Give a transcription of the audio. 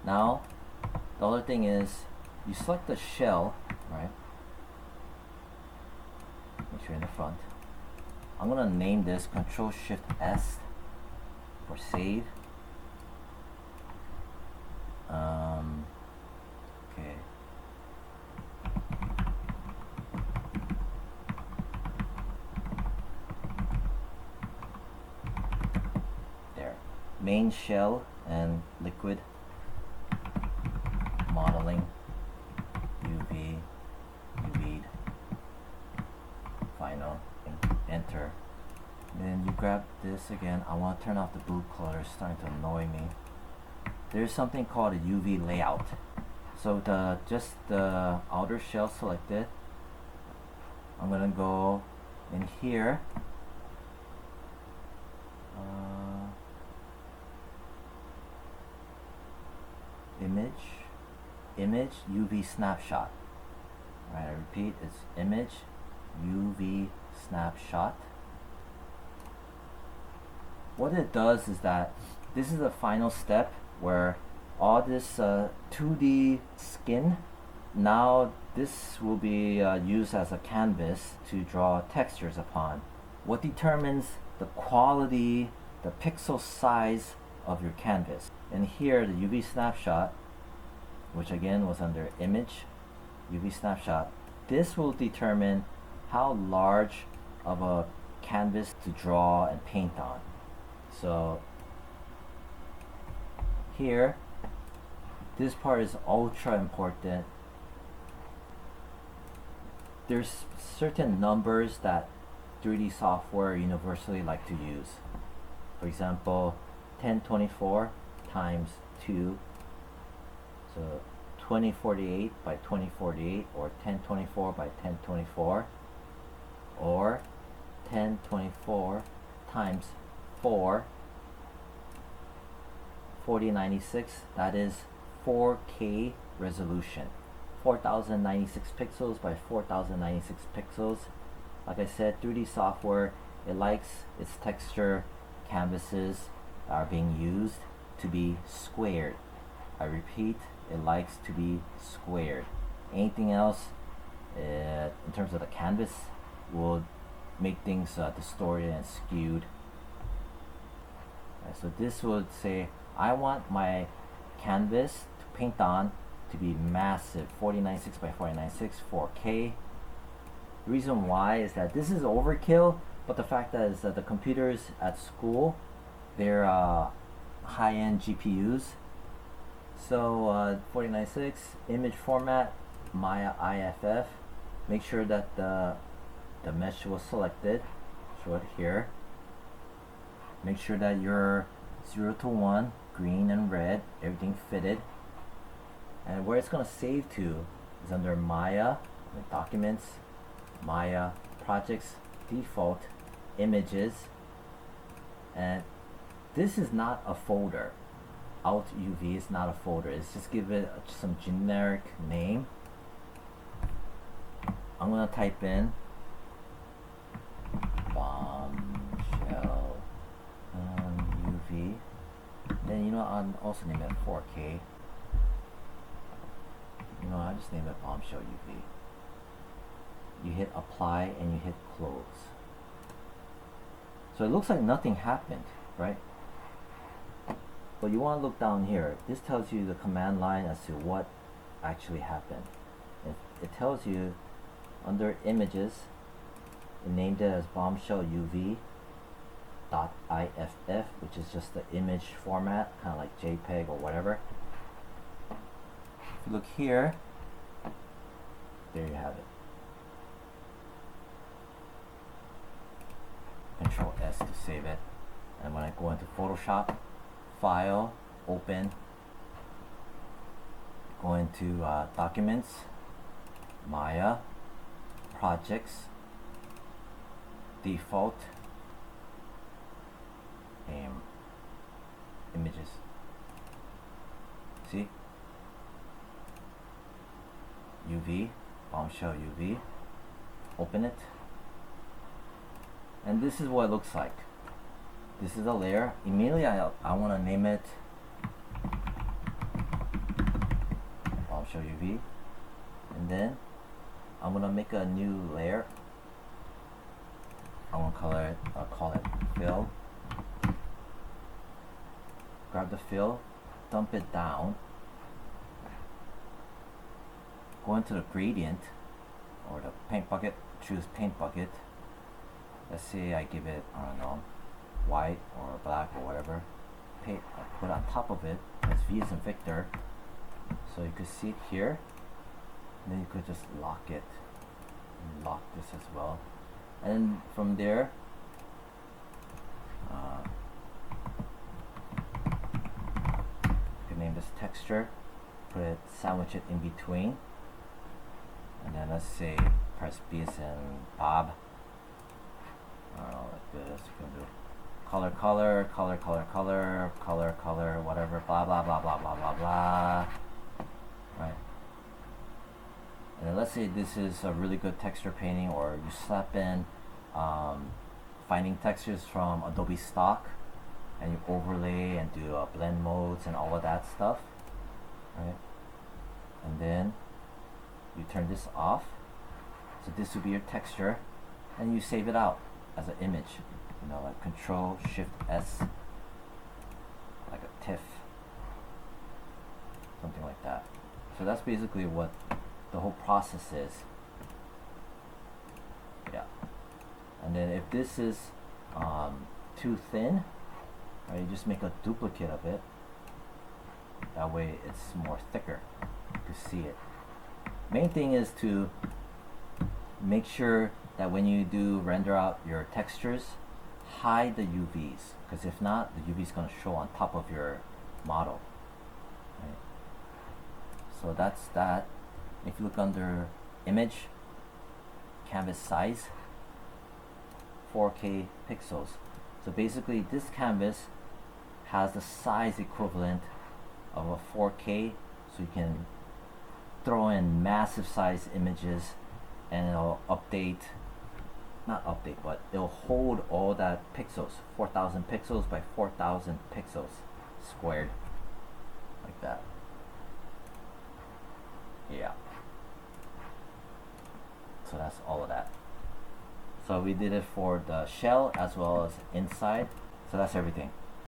Now, the other thing is, you select the shell, right? Make sure in the front. I'm gonna name this Control Shift S for save. Okay. There. Main shell and liquid modeling. UV, final, enter. Then you grab this again. I want to turn off the blue color, it's starting to annoy me. There's something called a UV layout. So just the outer shell selected. I'm gonna go in here. Image UV snapshot. Right, I repeat, it's image UV snapshot. What it does is that this is the final step where all this 2D skin, now this will be used as a canvas to draw textures upon. What determines the quality, the pixel size of your canvas? And here the UV snapshot, which again was under image UV snapshot, this will determine how large of a canvas to draw and paint on. So here, this part is ultra important. There's certain numbers that 3D software universally like to use. For example, 1024 times 2, so 2048 by 2048, or 1024 by 1024, or 1024 times 4, 4096, that is 4K resolution. 4096 pixels by 4096 pixels. Like I said, 3D software, it likes its texture canvases that are being used to be squared. I repeat, it likes to be squared. Anything else in terms of the canvas will make things distorted and skewed. So this would say, I want my canvas to paint on to be massive, 4096 by 4096, 4K. The reason why is that this is overkill, but the fact that is that the computers at school, they're high-end GPUs. So 4096 image format, Maya IFF. Make sure that the mesh was selected. Show it here. Make sure that your 0 to 1, green and red, everything fitted. And where it's going to save to is under Maya, Documents, Maya, Projects, Default, Images. And this is not a folder. Alt UV is not a folder. It's just give it some generic name. I'm going to type in bombshell UV. Then, you know, I'll also name it 4K. You know, I just name it bombshell UV. You hit apply and you hit close. So it looks like nothing happened, right? But you want to look down here. This tells you the command line as to what actually happened. It tells you under images, it named it as bombshell UV .iff, which is just the image format, kind of like JPEG or whatever. If you look here, there you have it. Control S to save it. And when I go into Photoshop, File, Open, go into Documents, Maya, Projects, Default, and Images. See? UV, bombshell UV. Open it. And this is what it looks like. This is a layer. Immediately I want to name it partial UV, and then I'm gonna make a new layer. I'm gonna call it fill. Grab the fill, dump it down, go into the gradient or the paint bucket, choose paint bucket. Let's say I give it, I don't know, white or black or whatever. Paint, I put on top of it, it's V as in Victor. So you could see it here, and then you could just lock it, and lock this as well. And from there, you can name this texture, put it, sandwich it in between, and then let's say press B as in Bob. I don't know, like this. You can do color, color, color, color, color, color, color, whatever, blah blah blah blah blah blah blah. Right. And then let's say this is a really good texture painting, or you slap in finding textures from Adobe Stock, and you overlay and do blend modes and all of that stuff, right? And then you turn this off, so this will be your texture, and you save it out as an image, you know, like Control Shift S, like a TIFF, something like that. So that's basically what the whole process is. Yeah. And then if this is too thin, right, you just make a duplicate of it. That way it's more thicker to see it. Main thing is to make sure that when you do render out your textures, hide the UVs, because if not, the UV is going to show on top of your model. Right? So that's that. If you look under image, canvas size, 4K pixels. So basically this canvas has the size equivalent of a 4K, so you can throw in massive size images and it'll not update, but it'll hold all that pixels, 4,000 pixels by 4,000 pixels squared, like that. Yeah. So that's all of that. So we did it for the shell as well as inside. So that's everything.